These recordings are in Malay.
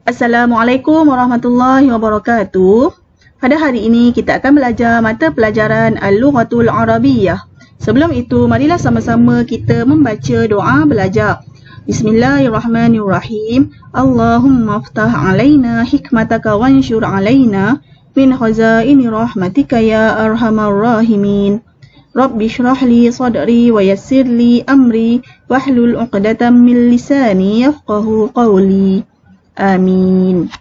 Assalamualaikum warahmatullahi wabarakatuh. Pada hari ini kita akan belajar mata pelajaran Al-Lughatul Arabiyyah. Sebelum itu, marilah sama-sama kita membaca doa belajar. Bismillahirrahmanirrahim. Allahumma aftah alaina hikmataka wanshur alaina min khazaini rahmatika ya arhamar rahimin. Rabbi shrah li sadri wa yassir li amri wahlul 'uqdatam min lisani yafqahu qawli. Amin.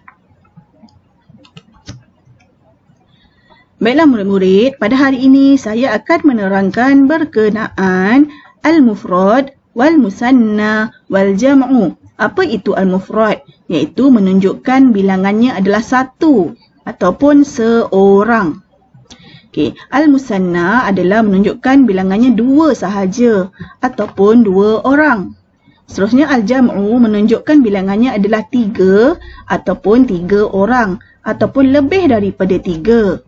Baiklah murid-murid, pada hari ini saya akan menerangkan berkenaan al-mufrad wal musanna wal jam'u. Apa itu al-mufrad? Iaitu menunjukkan bilangannya adalah satu ataupun seorang. Al-musanna adalah menunjukkan bilangannya dua sahaja ataupun dua orang. Seterusnya al-jam'u menunjukkan bilangannya adalah tiga ataupun tiga orang ataupun lebih daripada tiga.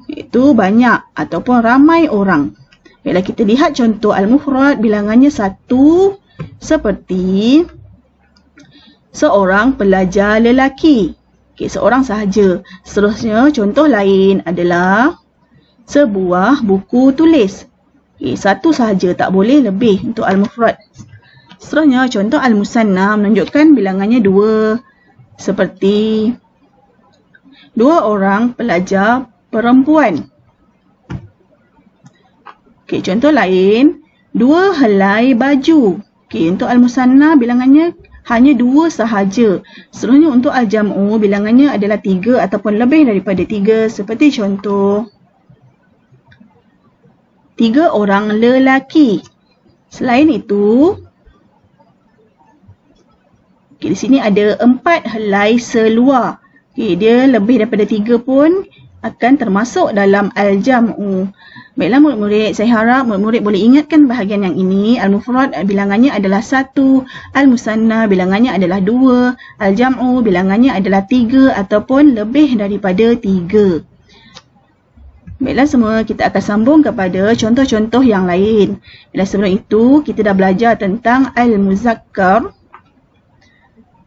Itu banyak ataupun ramai orang. Bila kita lihat contoh al-mufrad, bilangannya satu seperti seorang pelajar lelaki. Seorang sahaja. Seterusnya contoh lain adalah sebuah buku tulis. Satu sahaja, tak boleh lebih untuk al-mufrad. Seterusnya contoh al-musanna menunjukkan bilangannya dua. Seperti dua orang pelajar perempuan. Contoh lain, dua helai baju. Untuk al-musanna bilangannya hanya dua sahaja. Seterusnya untuk al-jam'u bilangannya adalah tiga ataupun lebih daripada tiga. Seperti contoh, tiga orang lelaki. Selain itu, di sini ada empat helai seluar. Dia lebih daripada tiga pun akan termasuk dalam al-jam'u. Baiklah murid-murid, saya harap murid-murid boleh ingatkan bahagian yang ini. Al-mufrad bilangannya adalah satu, al-musanna bilangannya adalah dua, al-jam'u bilangannya adalah tiga ataupun lebih daripada tiga. Baiklah semua, kita akan sambung kepada contoh-contoh yang lain. Bila sebelum itu, kita dah belajar tentang al-muzakkar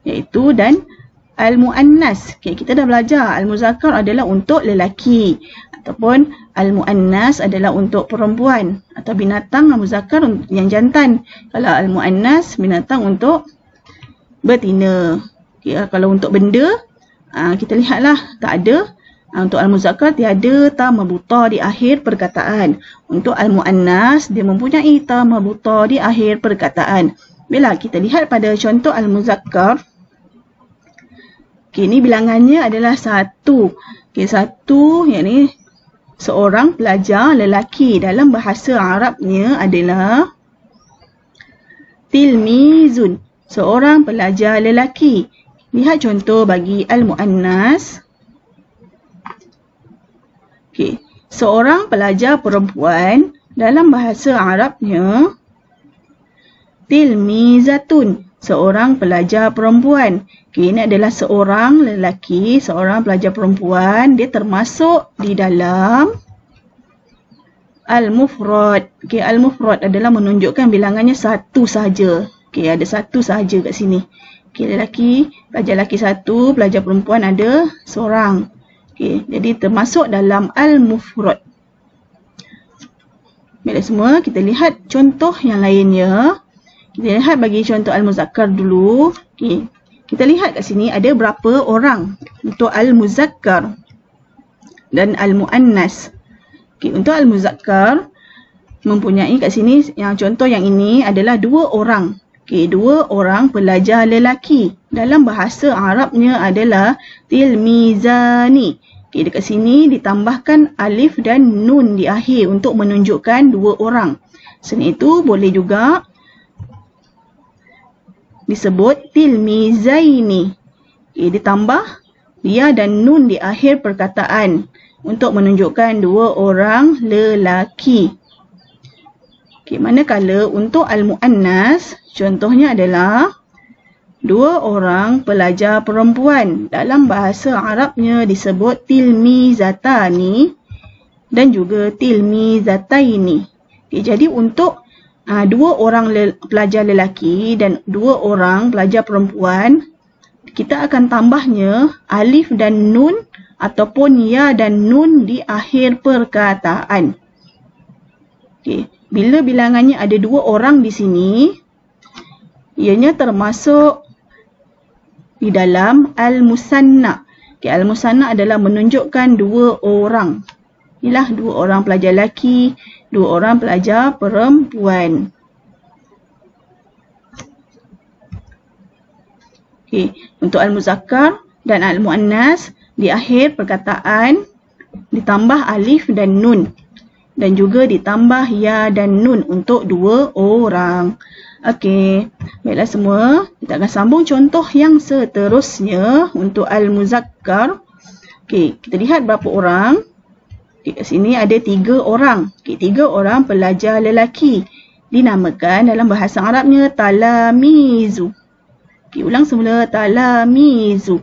iaitu dan al-muannas. Kita dah belajar al-muzakkar adalah untuk lelaki ataupun al-muannas adalah untuk perempuan atau binatang muzakkar yang jantan. Kalau al-muannas binatang untuk betina. Kalau untuk benda, kita lihatlah tak ada. Untuk al-muzakkar tiada ta marbuta di akhir perkataan. Untuk al-muannas dia mempunyai ta marbuta di akhir perkataan. Bila kita lihat pada contoh al-muzakkar, ini bilangannya adalah satu. Satu, yakni seorang pelajar lelaki. Dalam bahasa Arabnya adalah tilmizun, seorang pelajar lelaki. Lihat contoh bagi al-muannas. Seorang pelajar perempuan. Dalam bahasa Arabnya tilmizatun, seorang pelajar perempuan. Ini adalah seorang lelaki, seorang pelajar perempuan. Dia termasuk di dalam al-mufrad. Al-mufrad adalah menunjukkan bilangannya satu sahaja. Ada satu sahaja kat sini. Lelaki, pelajar lelaki satu, pelajar perempuan ada seorang. Jadi termasuk dalam al-mufrad. Baiklah semua, kita lihat contoh yang lainnya. Kita lihat bagi contoh al-muzakkar dulu. Kita lihat kat sini ada berapa orang untuk al-muzakkar dan al-muannas. Untuk al-muzakkar mempunyai kat sini yang contoh yang ini adalah dua orang. Dua orang pelajar lelaki. Dalam bahasa Arabnya adalah tilmizani. Dekat sini ditambahkan alif dan nun di akhir untuk menunjukkan dua orang. Selain itu boleh juga disebut tilmizaini. Ditambah ya dan nun di akhir perkataan untuk menunjukkan dua orang lelaki. Manakala untuk al-muannas, contohnya adalah dua orang pelajar perempuan. Dalam bahasa Arabnya disebut tilmizatani dan juga tilmizataini. Jadi untuk dua orang pelajar lelaki dan dua orang pelajar perempuan kita akan tambahnya alif dan nun ataupun ya dan nun di akhir perkataan. Okey, bila bilangannya ada 2 orang di sini, ianya termasuk di dalam al-musanna. Okey, al-musanna adalah menunjukkan 2 orang. Inilah 2 orang pelajar lelaki, 2 orang pelajar perempuan. Okey, untuk al-muzakkar dan al-muannas di akhir perkataan ditambah alif dan nun dan juga ditambah ya dan nun untuk 2 orang. Okey, baiklah semua, kita akan sambung contoh yang seterusnya untuk al-muzakkar. Okey, kita lihat berapa orang. Okey, kat sini ada 3 orang. Okey, 3 orang pelajar lelaki. Dinamakan dalam bahasa Arabnya talamizu. Okey, ulang semula, talamizu.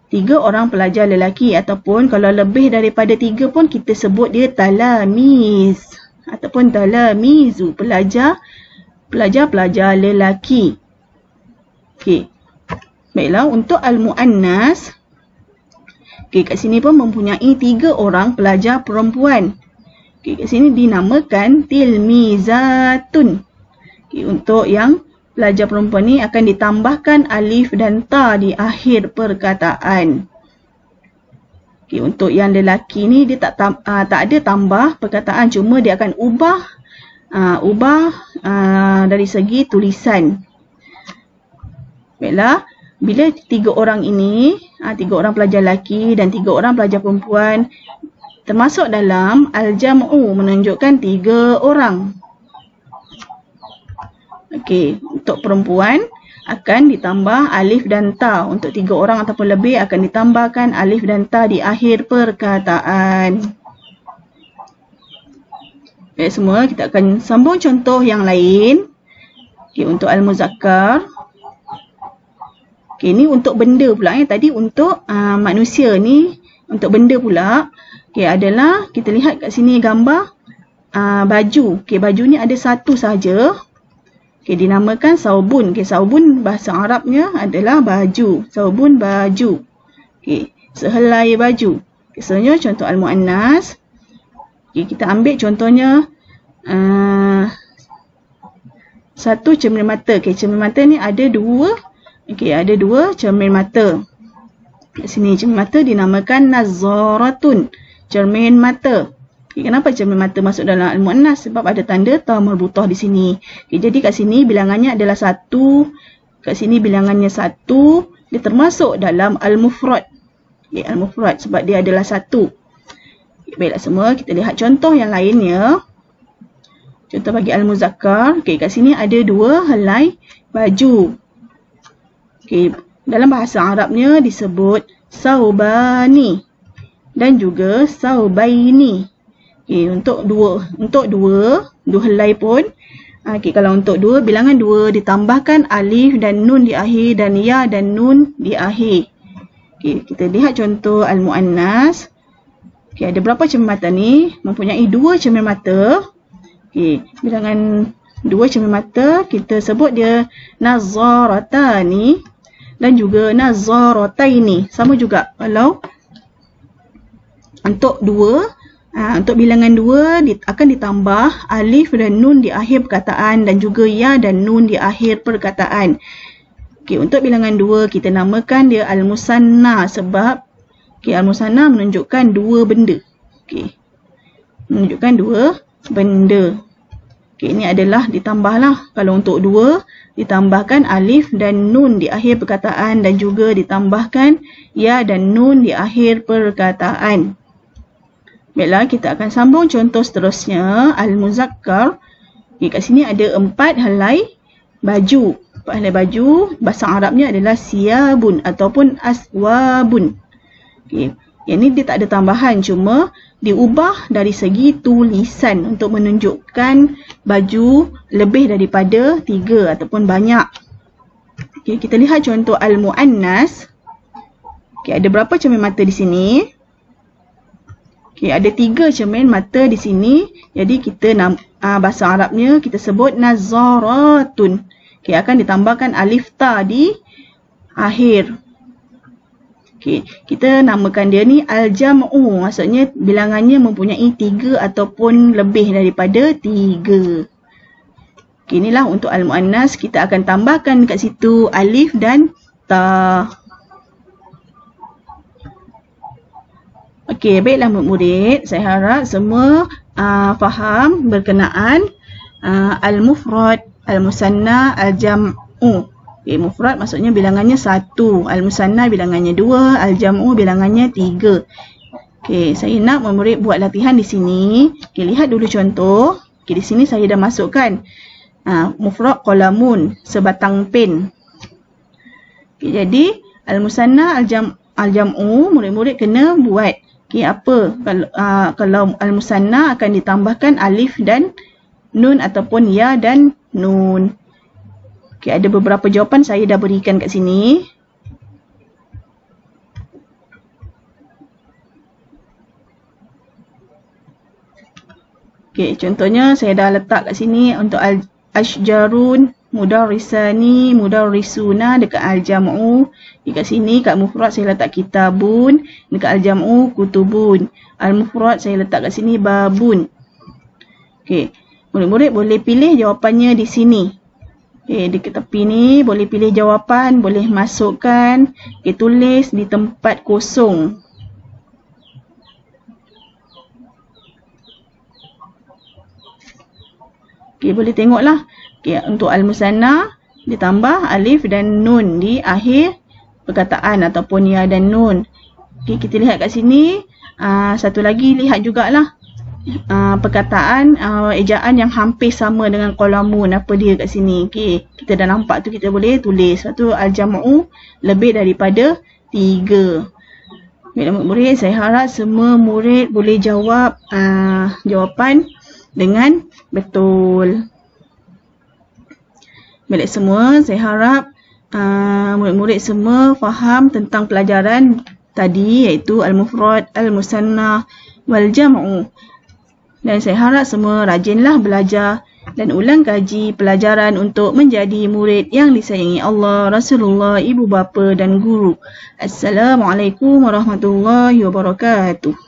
3 orang pelajar lelaki ataupun kalau lebih daripada 3 pun kita sebut dia talamiz ataupun talamizu, pelajar lelaki. Okey. Baiklah, untuk al-muannas, okey, kat sini pun mempunyai 3 orang pelajar perempuan. Okey, kat sini dinamakan tilmizatun. Okey, untuk yang pelajar perempuan ni akan ditambahkan alif dan ta di akhir perkataan. Okey, untuk yang lelaki ni dia tak ada tambah perkataan, cuma dia akan ubah dari segi tulisan. Baiklah, bila 3 orang ini, 3 orang pelajar lelaki dan 3 orang pelajar perempuan termasuk dalam al-jam'u, menunjukkan 3 orang. Okey, untuk perempuan akan ditambah alif dan ta. Untuk 3 orang ataupun lebih akan ditambahkan alif dan ta di akhir perkataan. Baik semua, kita akan sambung contoh yang lain. Okey, untuk al-muzakkar. Okey, ni untuk benda pula. Tadi untuk manusia, ni untuk benda pula. Okey, adalah kita lihat kat sini gambar baju. Okey, baju ni ada satu saja. Okey, dinamakan saubun. Okey, saubun bahasa Arabnya adalah baju. Saubun baju. Okey, sehelai baju. Biasanya contoh al-muannas. Okey, kita ambil contohnya satu cermin mata. Okey, cermin mata ni ada 2. Okey, ada 2 cermin mata. Kat sini cermin mata dinamakan nazaratun. Cermin mata. Kenapa cermin mata masuk dalam al-muannas? Sebab ada tanda ta marbutah di sini. Okay, jadi kat sini bilangannya adalah 1. Kat sini bilangannya 1. Dia termasuk dalam al-mufrad. Okay, al-mufrad sebab dia adalah 1. Okay, baiklah semua, kita lihat contoh yang lainnya. Contoh bagi al-muzakkar. Okay, kat sini ada 2 helai baju. Okay, dalam bahasa Arabnya disebut saubani dan juga saubaini. Okay, untuk dua helai pun, okay, kalau untuk 2, bilangan 2 ditambahkan alif dan nun di akhir dan ya dan nun di akhir. Okay, kita lihat contoh al-muannas. Okay, ada berapa cermin mata ni? Mempunyai 2 cermin mata. Okay, bilangan 2 cermin mata, kita sebut dia nazaratani dan juga nazarataini. Sama juga kalau untuk 2. Untuk bilangan 2 akan ditambah alif dan nun di akhir perkataan dan juga ya dan nun di akhir perkataan. Okey, untuk bilangan 2 kita namakan dia al-musanna sebab al-musanna menunjukkan 2 benda. Okey. Menunjukkan 2 benda. Okey, ini adalah ditambahlah. Kalau untuk 2 ditambahkan alif dan nun di akhir perkataan dan juga ditambahkan ya dan nun di akhir perkataan. Baiklah, kita akan sambung contoh seterusnya, al-muzakkar. Okay, kat sini ada 4 helai baju. 4 helai baju, bahasa Arabnya adalah siyabun ataupun aswabun. Okay, yang ni dia tak ada tambahan, cuma diubah dari segi tulisan untuk menunjukkan baju lebih daripada 3 ataupun banyak. Okay, kita lihat contoh al-muannas. Okay, ada berapa cermin mata di sini? Okay, ada 3 cermin mata di sini. Jadi kita bahasa Arabnya kita sebut nazaratun. Okay, akan ditambahkan alif ta di akhir. Okey, kita namakan dia ni al-jam'u. Maksudnya bilangannya mempunyai 3 ataupun lebih daripada 3. Okey, inilah untuk al-muannas. Kita akan tambahkan dekat situ alif dan ta. Okey, baiklah murid-murid. Saya harap semua faham berkenaan al-mufrad, al-musanna, al-jam'u. Okay, mufrad maksudnya bilangannya 1, al-musanna bilangannya 2, al-jam'u bilangannya 3. Okey, saya nak murid buat latihan di sini. Okey, lihat dulu contoh. Okey, di sini saya dah masukkan mufrad qalamun, sebatang pen. Okey, jadi al-musanna, al-jam'u murid-murid kena buat. Okey, apa? Kalau al-musanna akan ditambahkan alif dan nun ataupun ya dan nun. Okey, ada beberapa jawapan saya dah berikan kat sini. Okey, contohnya saya dah letak kat sini untuk al-ashjarun, mudarrisani, mudarrisuna dekat al-jam'u. Dekat sini kat mufrad saya letak kitabun, dekat al-jam'u kutubun. Al-mufrad saya letak kat sini babun. Okey, murid-murid boleh pilih jawapannya di sini. Okey, di tepi ni boleh pilih jawapan, boleh masukkan, tulis di tempat kosong. Okey, boleh tengoklah. Okey, untuk al-musanna ditambah alif dan nun di akhir perkataan ataupun ya dan nun. Okey, kita lihat kat sini. Satu lagi lihat jugalah perkataan ejaan yang hampir sama dengan qalamun. Apa dia kat sini? Okey, kita dah nampak tu, kita boleh tulis. Satu al-jam'u lebih daripada 3. Baiklah murid, saya harap semua murid boleh jawab jawapan dengan betul. Baik semua, saya harap murid-murid semua faham tentang pelajaran tadi, iaitu al-mufrad, al-musanna wal jam'u. Dan saya harap semua rajinlah belajar dan ulang kaji pelajaran untuk menjadi murid yang disayangi Allah, Rasulullah, ibu bapa dan guru. Assalamualaikum warahmatullahi wabarakatuh.